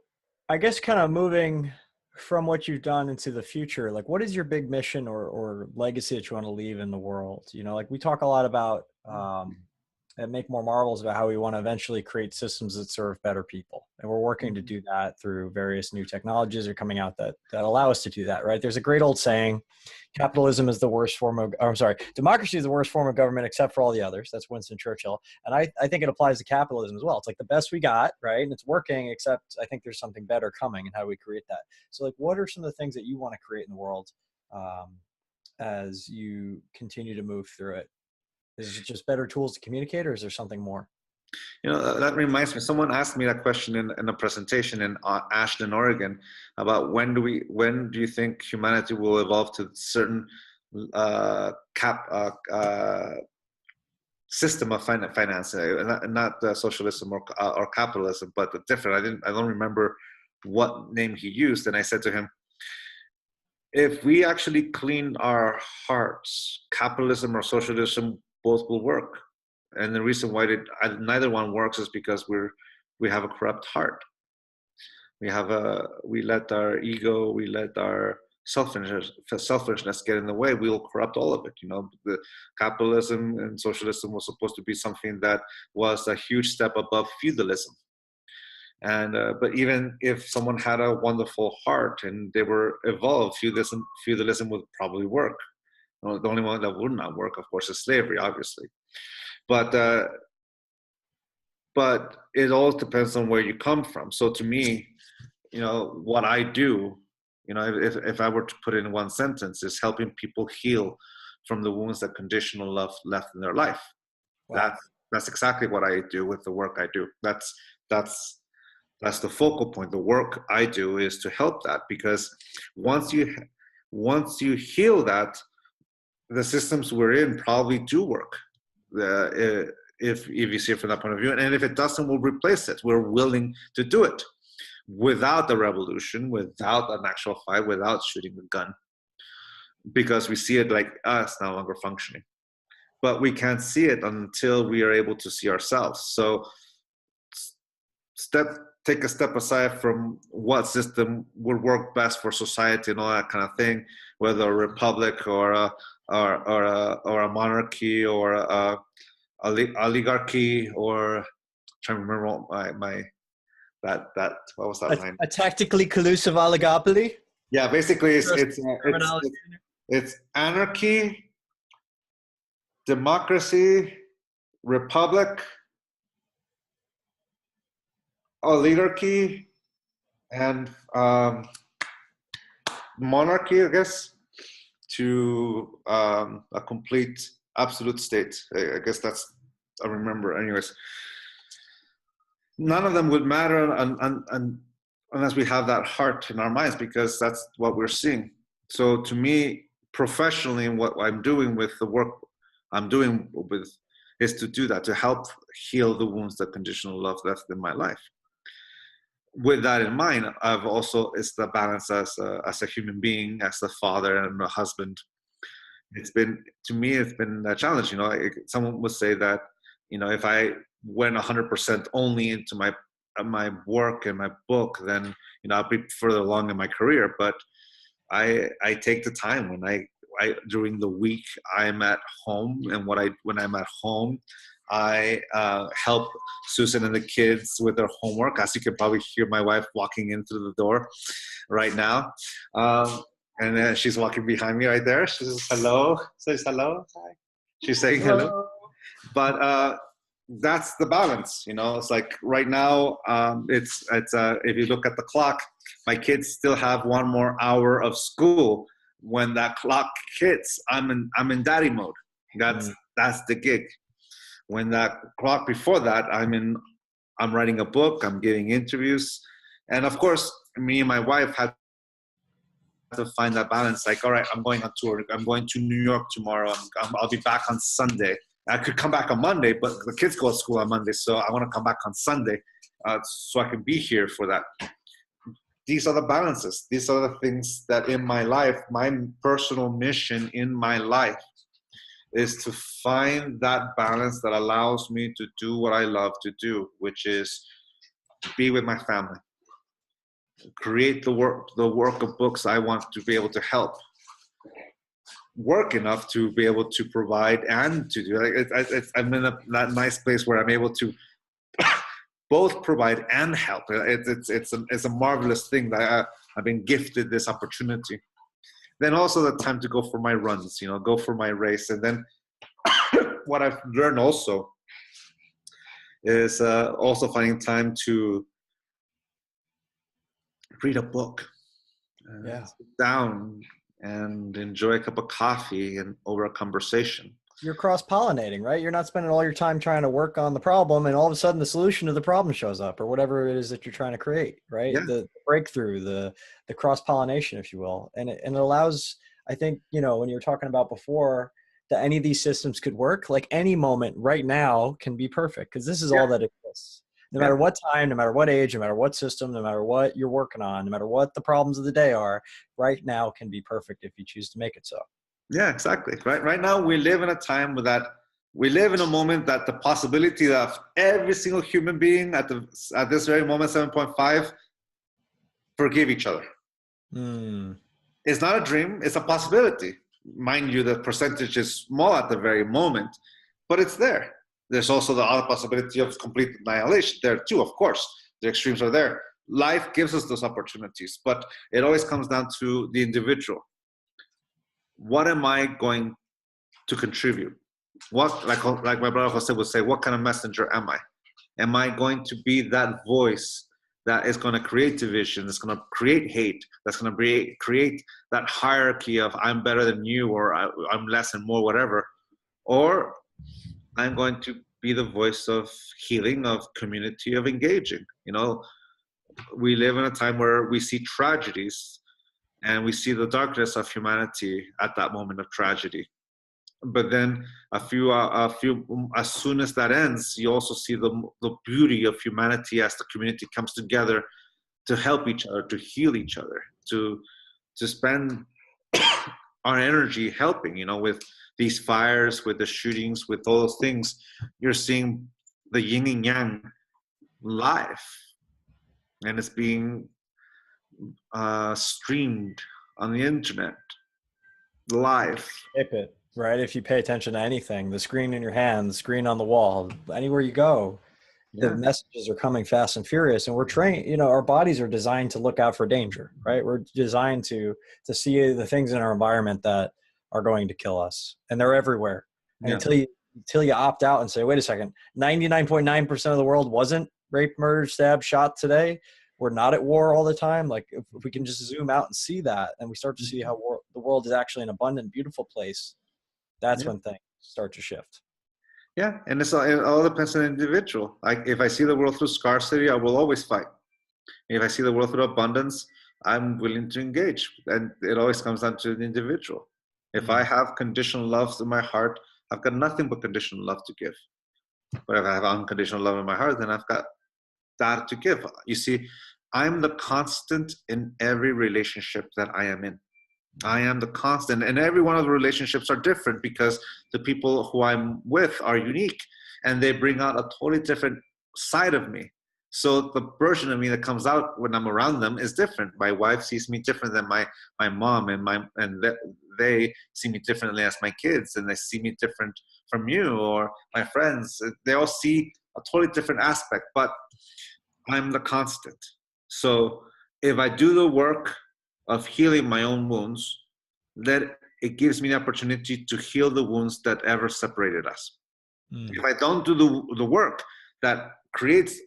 I guess kind of moving from what you've done into the future, like what is your big mission or legacy that you want to leave in the world? Like we talk a lot about and make more marvels about how we want to eventually create systems that serve better people. And we're working to do that through various new technologies that are coming out that allow us to do that, right? There's a great old saying, capitalism is the worst form of, I'm sorry, democracy is the worst form of government except for all the others. That's Winston Churchill. And I think it applies to capitalism as well. It's like the best we got, right? And it's working, except I think there's something better coming, and how do we create that? So like, what are some of the things that you want to create in the world as you continue to move through it? Is it just better tools to communicate, or is there something more? That reminds me. Someone asked me that question in a presentation in Ashland, Oregon, about when do you think humanity will evolve to certain system of finance, not socialism or capitalism, but the different. I don't remember what name he used, and I said to him, if we actually clean our hearts, capitalism or socialism both will work. And the reason why neither one works is because we have a corrupt heart. We let our ego, we let our selfishness get in the way. We'll corrupt all of it. The capitalism and socialism was supposed to be something that was a huge step above feudalism. And but even if someone had a wonderful heart and they were evolved, feudalism would probably work. The only one that would not work, of course, is slavery, obviously. But it all depends on where you come from. So to me, what I do, if I were to put it in one sentence, is helping people heal from the wounds that conditional love left in their life. Wow. That's exactly what I do with the work I do. That's the focal point. The work I do is to help that, because once you heal that, the systems we're in probably do work. If you see it from that point of view, and if it doesn't, we'll replace it. We're willing to do it without the revolution, without an actual fight, without shooting a gun, because we see it like us no longer functioning. But we can't see it until we are able to see ourselves. So take a step aside from what system would work best for society and all that kind of thing, whether a republic or a monarchy or a oligarchy, or I'm trying to remember that what was that line? A tactically collusive oligopoly. Yeah, basically it's anarchy, democracy, republic, oligarchy, and monarchy, I guess, to a complete absolute state. I guess that's, I remember. Anyways, none of them would matter unless we have that heart in our minds, because that's what we're seeing. So to me, professionally, what I'm doing with the work I'm doing with is to do that, to help heal the wounds that conditional love left in my life. With that in mind, I've also, it's the balance as a human being, as a father and a husband. It's been, to me, it's been a challenge. Someone would say that, if I went 100% only into my work and my book, then, I'll be further along in my career. But I take the time when I during the week I'm at home, and when I'm at home, I help Susan and the kids with their homework. As you can probably hear my wife walking in through the door right now. And then she's walking behind me right there. She says hello. Says hello. Hi. She's saying hello. But that's the balance. It's like right now, it's if you look at the clock, my kids still have one more hour of school. When that clock hits, I'm in daddy mode. That's the gig. When that clock before that, I'm writing a book, I'm giving interviews. And of course, me and my wife had to find that balance. Like, all right, I'm going on tour. I'm going to New York tomorrow. I'll be back on Sunday. I could come back on Monday, but the kids go to school on Monday. So I want to come back on Sunday so I can be here for that. These are the balances. These are the things that in my life, my personal mission in my life is to find that balance that allows me to do what I love to do, which is be with my family, create the work of books I want to be able to help, work enough to be able to provide and to do. I'm in that nice place where I'm able to both provide and help. It's a marvelous thing that I've been gifted this opportunity. Then also the time to go for my runs, go for my race. And then what I've learned also is also finding time to read a book, sit down and enjoy a cup of coffee and over a conversation. You're cross-pollinating, right? You're not spending all your time trying to work on the problem and all of a sudden the solution to the problem shows up, or whatever it is that you're trying to create, right? Yeah. The breakthrough, the cross-pollination, if you will. And it allows, I think, when you were talking about before, that any of these systems could work, like any moment right now can be perfect, because this is all that exists. No matter what time, no matter what age, no matter what system, no matter what you're working on, no matter what the problems of the day are, right now can be perfect if you choose to make it so. Yeah, exactly. Right now, we live in a time we live in a moment that the possibility of every single human being at this very moment, 7.5, forgive each other. It's not a dream, it's a possibility. Mind you, the percentage is small at the very moment, but it's there. There's also the other possibility of complete annihilation there too, of course. The extremes are there. Life gives us those opportunities, but it always comes down to the individual. What am I going to contribute? What, like my brother Jose would say, what kind of messenger am I? Am I going to be that voice that is going to create division, that's going to create hate, that's going to create that hierarchy of I'm better than you, or I'm less and more, whatever? Or I'm going to be the voice of healing, of community, of engaging. We live in a time where we see tragedies and we see the darkness of humanity at that moment of tragedy. But then as soon as that ends, you also see the beauty of humanity as the community comes together to help each other, to heal each other, to spend our energy helping, with these fires, with the shootings, with all those things. You're seeing the yin and yang live, and it's being streamed on the internet live. Right? If you pay attention to anything, the screen in your hand, the screen on the wall, anywhere you go, the messages are coming fast and furious. And we're trained, our bodies are designed to look out for danger, right? We're designed to see the things in our environment that are going to kill us, and they're everywhere. And until you opt out and say, wait a second, 99.9% of the world wasn't raped, murdered, stabbed, shot today, we're not at war all the time. Like if we can just zoom out and see that, and we start to see how the world is actually an abundant, beautiful place, that's Yeah. when things start to shift. Yeah, and it all depends on the individual. Like if I see the world through scarcity, I will always fight. If I see the world through abundance, I'm willing to engage. And it always comes down to the individual. If I have conditional love in my heart, I've got nothing but conditional love to give. But if I have unconditional love in my heart, then I've got that to give. You see, I'm the constant in every relationship that I am in. I am the constant, and every one of the relationships are different because the people who I'm with are unique and they bring out a totally different side of me. So the version of me that comes out when I'm around them is different. My wife sees me different than my mom, and they see me differently as my kids, and they see me different from you or my friends. They all see a totally different aspect, but I'm the constant. So if I do the work of healing my own wounds, then it gives me the opportunity to heal the wounds that ever separated us. If I don't do the work that creates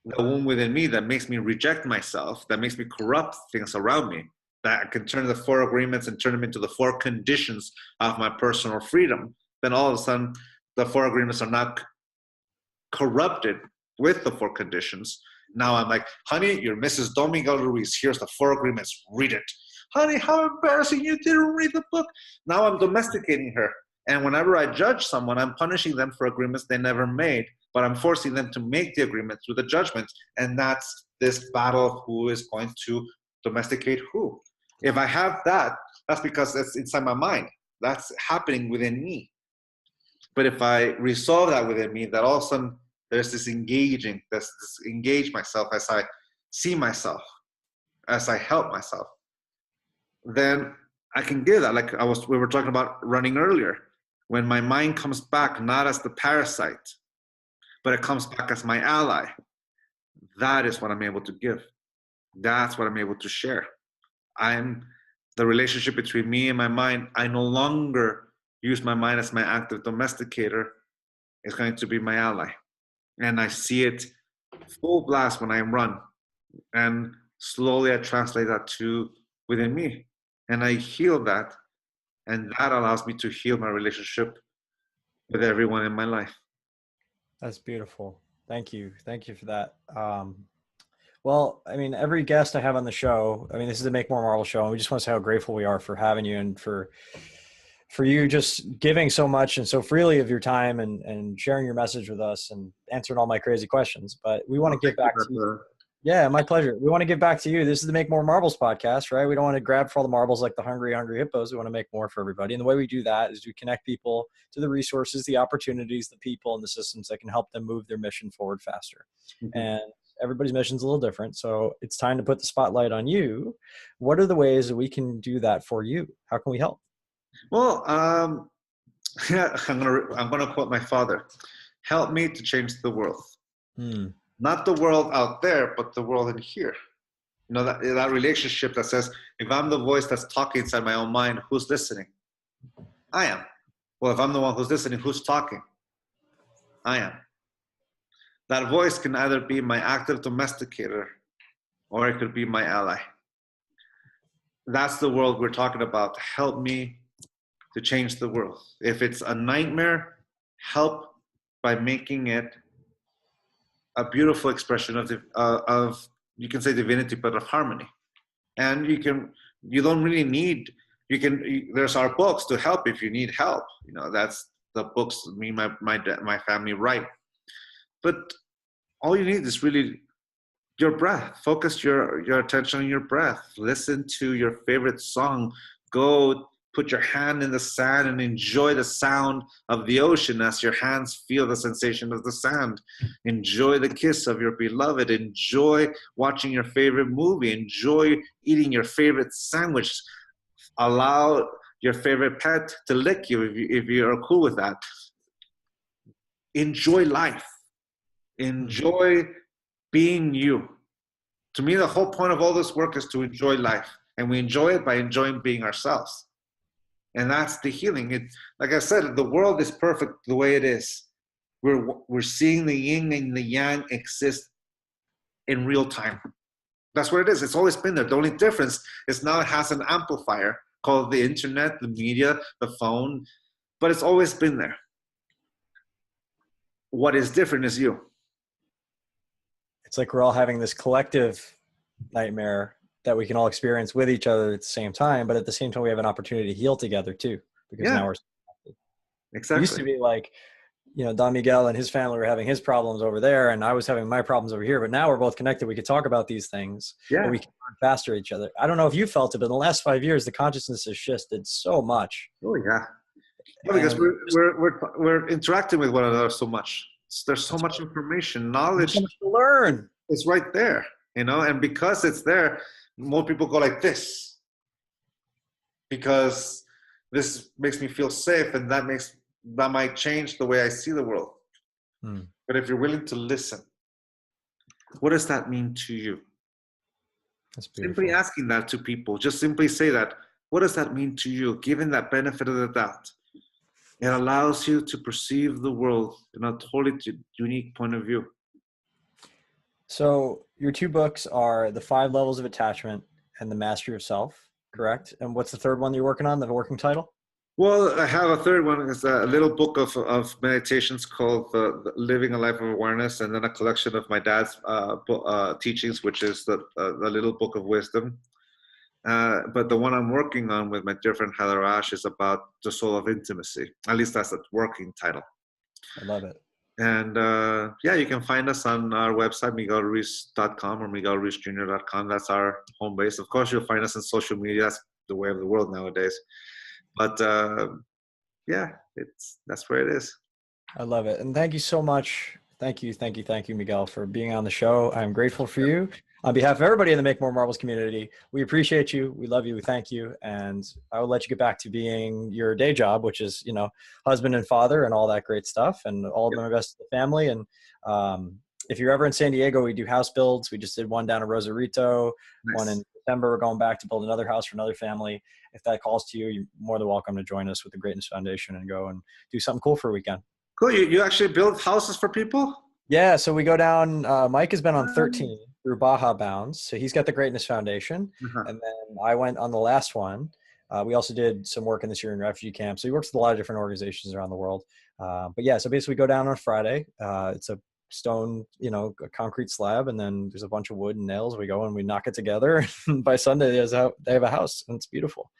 the wound within me, that makes me reject myself, that makes me corrupt things around me, that I can turn the 4 agreements and turn them into the 4 conditions of my personal freedom, then all of a sudden the 4 agreements are not corrupted with the 4 conditions. Now I'm like, honey, you're Mrs. Don Miguel Ruiz. Here's the 4 agreements. Read it. Honey, how embarrassing. You didn't read the book. Now I'm domesticating her. And whenever I judge someone, I'm punishing them for agreements they never made, but I'm forcing them to make the agreement through the judgment. And that's this battle of who is going to domesticate who. If I have that, that's because it's inside my mind. That's happening within me. But if I resolve that within me, that all of a sudden there's this engage myself as I see myself, as I help myself, then I can give that. Like we were talking about running earlier. When my mind comes back, not as the parasite, but it comes back as my ally, that is what I'm able to give. That's what I'm able to share. The relationship between me and my mind, I no longer use my mind as my active domesticator. It's going to be my ally. And I see it full blast when I run. And slowly I translate that to within me. And I heal that. And that allows me to heal my relationship with everyone in my life. That's beautiful. Thank you. Thank you for that. Well, I mean, every guest I have on the show, I mean, this is the Make More Marvel show, and we just want to say how grateful we are for having you and for you just giving so much and so freely of your time and sharing your message with us and answering all my crazy questions. But we want to give back to you. Yeah, my pleasure. We want to give back to you. This is the Make More Marbles podcast, right? We don't want to grab for all the marbles like the hungry hippos. We want to make more for everybody. And the way we do that is we connect people to the resources, the opportunities, the people, and the systems that can help them move their mission forward faster. Mm-hmm. And everybody's mission is a little different. So it's time to put the spotlight on you. What are the ways that we can do that for you? How can we help? Well, yeah, I'm gonna quote my father. Help me to change the world. Not the world out there, but the world in here. You know, that relationship that says, if I'm the voice that's talking inside my own mind, who's listening? I am. Well, if I'm the one who's listening, who's talking? I am. That voice can either be my active domesticator or it could be my ally. That's the world we're talking about. Help me to change the world. If it's a nightmare, help by making it a beautiful expression of you can say divinity, but of harmony. And you don't really need, there's our books to help if you need help. You know, that's the books me and my family write. But all you need is really your breath. Focus your attention on your breath. Listen to your favorite song. Go put your hand in the sand and enjoy the sound of the ocean as your hands feel the sensation of the sand. Enjoy the kiss of your beloved. Enjoy watching your favorite movie. Enjoy eating your favorite sandwich. Allow your favorite pet to lick you if you are cool with that. Enjoy life. Enjoy being you. To me, the whole point of all this work is to enjoy life. And we enjoy it by enjoying being ourselves. And that's the healing. Like I said, the world is perfect the way it is. We're seeing the yin and the yang exist in real time. That's what it is. It's always been there. The only difference is now it has an amplifier called the internet, the media, the phone, but it's always been there. What is different is you. It's like we're all having this collective nightmare that we can all experience with each other at the same time, but at the same time we have an opportunity to heal together too, because now we're exactly. It used to be like, Don Miguel and his family were having his problems over there and I was having my problems over here, but now we're both connected. We could talk about these things and we can learn faster each other. I don't know if you felt it, but in the last 5 years, the consciousness has shifted so much. Oh yeah. Because we're interacting with one another so much. There's so much information, knowledge. So much to learn. It's right there, and because it's there, more people go like this. Because this makes me feel safe, and that might change the way I see the world. But if you're willing to listen, what does that mean to you? That's beautiful. Simply asking that to people, just simply say that. What does that mean to you? Giving that benefit of the doubt. It allows you to perceive the world in a totally unique point of view. So your two books are The 5 Levels of Attachment and The Mastery of Self, correct? And what's the third one you're working on, the working title? Well, I have a third one. It's a little book of meditations called the Living a Life of Awareness, and then a collection of my dad's teachings, which is the little book of wisdom. But the one I'm working on with my dear friend Heather Ash is about the soul of intimacy. At least that's the working title. I love it. And you can find us on our website, miguelruiz.com or miguelruizjr.com. That's our home base. Of course, you'll find us on social media. That's the way of the world nowadays. But that's where it is. I love it. And thank you so much. Thank you, Miguel, for being on the show. I'm grateful for you. On behalf of everybody in the Make More Marbles community, we appreciate you. We love you. We thank you. And I will let you get back to being your day job, which is, husband and father and all that great stuff, and all of my best to the family. And if you're ever in San Diego, we do house builds. We just did one down in Rosarito, one in December. We're going back to build another house for another family. If that calls to you, you're more than welcome to join us with the Greatness Foundation and go and do something cool for a weekend. Cool. You actually build houses for people? Yeah. So we go down, Mike has been on 13 through Baja Bounds. So he's got the Greatness Foundation. And then I went on the last one. We also did some work in the Syrian refugee camp. So he works with a lot of different organizations around the world. But yeah, so basically we go down on Friday. It's a stone, a concrete slab, and then there's a bunch of wood and nails. We go and we knock it together. And by Sunday, they have a house, and it's beautiful.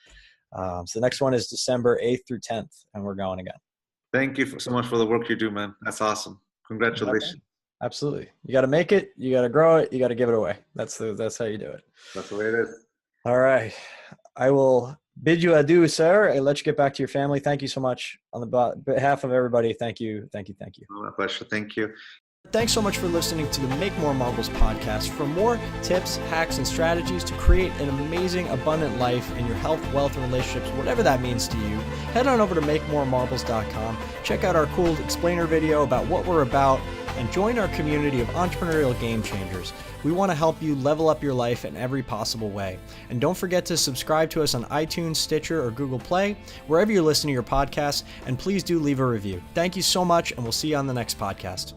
So the next one is December 8th through 10th, and we're going again. Thank you so much for the work you do, man. That's awesome. Congratulations. Okay. Absolutely. You got to make it. You got to grow it. You got to give it away. That's how you do it. That's the way it is. All right. I will bid you adieu, sir, and let you get back to your family. Thank you so much on the behalf of everybody. Thank you. Thank you. Thank you. My pleasure. Thank you. Thanks so much for listening to the Make More Marbles podcast. For more tips, hacks, and strategies to create an amazing, abundant life in your health, wealth, and relationships, whatever that means to you, head on over to makemoremarbles.com. Check out our cool explainer video about what we're about, and join our community of entrepreneurial game changers. We want to help you level up your life in every possible way. And don't forget to subscribe to us on iTunes, Stitcher, or Google Play, wherever you're listening to your podcasts, and please do leave a review. Thank you so much, and we'll see you on the next podcast.